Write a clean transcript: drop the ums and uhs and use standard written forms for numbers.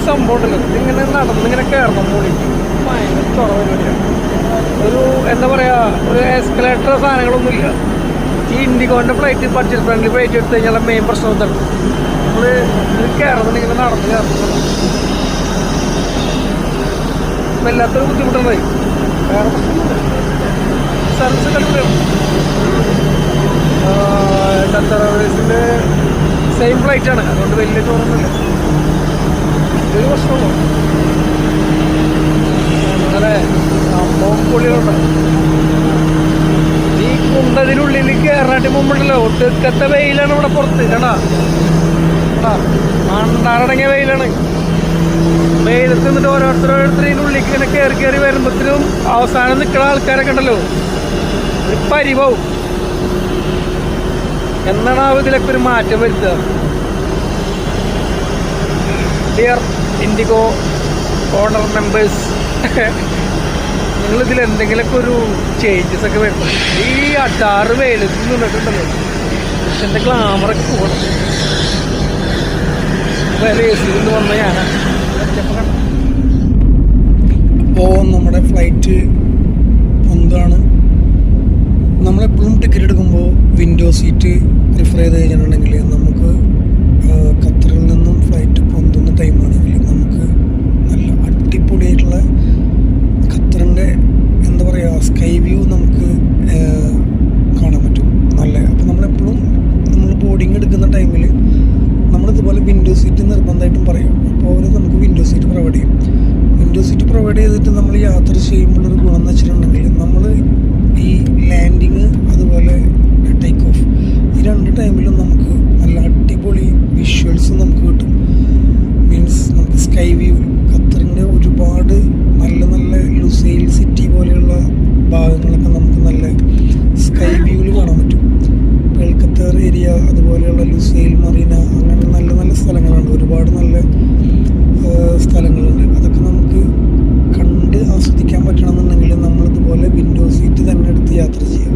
സംഭവം ഉണ്ടല്ലോ, ഇങ്ങനെ നടന്നിങ്ങനെ കയറണം മോളിൽ. ഭയങ്കര തുറവില്ല, ഒരു എന്താ പറയുക, ഒരു എസ്കലേറ്റർ സാധനങ്ങളൊന്നുമില്ല. ഈ ഇൻഡിഗോൻ്റെ ഫ്ലൈറ്റ് ബഡ്ജറ്റ് ഫ്രണ്ട്ലി ഫ്ലൈറ്റ് എടുത്തു കഴിഞ്ഞാൽ മെയിൻ പ്രശ്നം എന്താണ്, നമ്മൾ ഇത് കയറുന്നുണ്ട് ഇങ്ങനെ നടന്ന് കയറുന്നുണ്ട്. വല്ലാത്തൊരു ബുദ്ധിമുട്ടുണ്ടായി. വേറെ പ്രശ്നമൊന്നുമില്ല, സർവീസ് കണ്ടിട്ടാണ്. ഖത്തർ എയർവേസിൻ്റെ സെയിം ഫ്ലൈറ്റാണ്, അതുകൊണ്ട് വലിയ ചോറൊന്നുമില്ല. ഇതൊരു പ്രശ്നമുള്ളൂ. അങ്ങനെ സംഭവം പൊളികളുണ്ട്. ഈ കുണ്ടതിനുള്ളിൽ കയറാനായിട്ട് മുമ്പുണ്ടല്ലോ, ഒട്ടുക്കത്തെ വെയിലാണ് ഇവിടെ പുറത്ത്. കണ്ടാ മണ്ടാറടങ്ങിയ വെയിലാണ്. വെയിലത്ത് നിന്നിട്ട് ഓരോരുത്തരുടെ ഇങ്ങനെ കയറി കയറി വരുമ്പോഴത്തേനും അവസാനം നിൽക്കുന്ന ആൾക്കാരൊക്കെ ഉണ്ടല്ലോ, ഒരു പരിവാവും. എന്നാണ് ഇതിലൊക്കെ ഒരു മാറ്റം വരുത്തുക? ഡിയർ ഇൻഡിഗോ ഓണർ മെമ്പേഴ്സ്, നിങ്ങളിതിൽ എന്തെങ്കിലുമൊക്കെ ഒരു ചേഞ്ചസ് ഒക്കെ വരുന്നത്. ഈ അട്ടാറ് വെയിലത്ത് നിന്നിട്ടുണ്ടല്ലോ, എൻ്റെ ഗ്ലാമറൊക്കെ പോകണം. വേറെ എ സിയിൽ നിന്ന് വന്ന ഞാനാണ്. അപ്പോൾ നമ്മുടെ ഫ്ലൈറ്റ് പൊന്താണ്. നമ്മളെപ്പോഴും ടിക്കറ്റ് എടുക്കുമ്പോൾ വിൻഡോ സീറ്റ് പ്രിഫർ ചെയ്ത് കഴിഞ്ഞിട്ടുണ്ടെങ്കിൽ നമുക്ക് ഖത്തറിൽ നിന്നും ഫ്ലൈറ്റ് പൊന്തുന്ന ടൈമാണെങ്കിൽ നമുക്ക് നല്ല അടിപൊളിയായിട്ടുള്ള ഖത്തറിൻ്റെ എന്താ പറയുക സ്കൈ വ്യൂ നമുക്ക് കാണാൻ പറ്റും നല്ല. അപ്പോൾ നമ്മളെപ്പോഴും നമ്മൾ ബോർഡിങ് എടുക്കുന്ന ടൈമിൽ നമ്മളിതുപോലെ വിൻഡോ സീറ്റ് നിർബന്ധമായിട്ടും പറയും. അപ്പോൾ അവർ നമുക്ക് വിൻഡോ സീറ്റ് പ്രൊവൈഡ് ചെയ്യും. വിൻഡോ സീറ്റ് പ്രൊവൈഡ് ചെയ്തിട്ട് നമ്മൾ യാത്ര ചെയ്യുമ്പോഴൊരു ഗുണം എന്ന് വെച്ചിട്ടുണ്ടെങ്കിൽ നമ്മൾ ഈ ലാൻഡിങ് അതുപോലെ ടേക്ക് ഓഫ് ഈ രണ്ട് ടൈമിലും നമുക്ക് നല്ല അടിപൊളി വിഷ്വൽസ് നമുക്ക് കിട്ടും. മീൻസ് നമുക്ക് സ്കൈ വ്യൂ ഖത്തറിൻ്റെ ഒരുപാട് നല്ല നല്ല ലുസൈൽ സിറ്റി പോലെയുള്ള ഭാഗങ്ങളൊക്കെ നമുക്ക് നല്ല സ്കൈ വ്യൂവിൽ കാണാൻ പറ്റും. ഖത്തർ ഏരിയ അതുപോലെയുള്ള ലുസൈൽ മറീന അങ്ങനെ നല്ല നല്ല സ്ഥലങ്ങളുണ്ട്, ഒരുപാട് നല്ല സ്ഥലങ്ങളുണ്ട്. അതൊക്കെ നമുക്ക് കണ്ട് ആസ്വദിക്കാൻ പറ്റണമെന്നുണ്ടെങ്കിൽ നമ്മളിതുപോലെ വിൻഡോ സീറ്റ് തന്നെ എടുത്ത് യാത്ര ചെയ്യാം.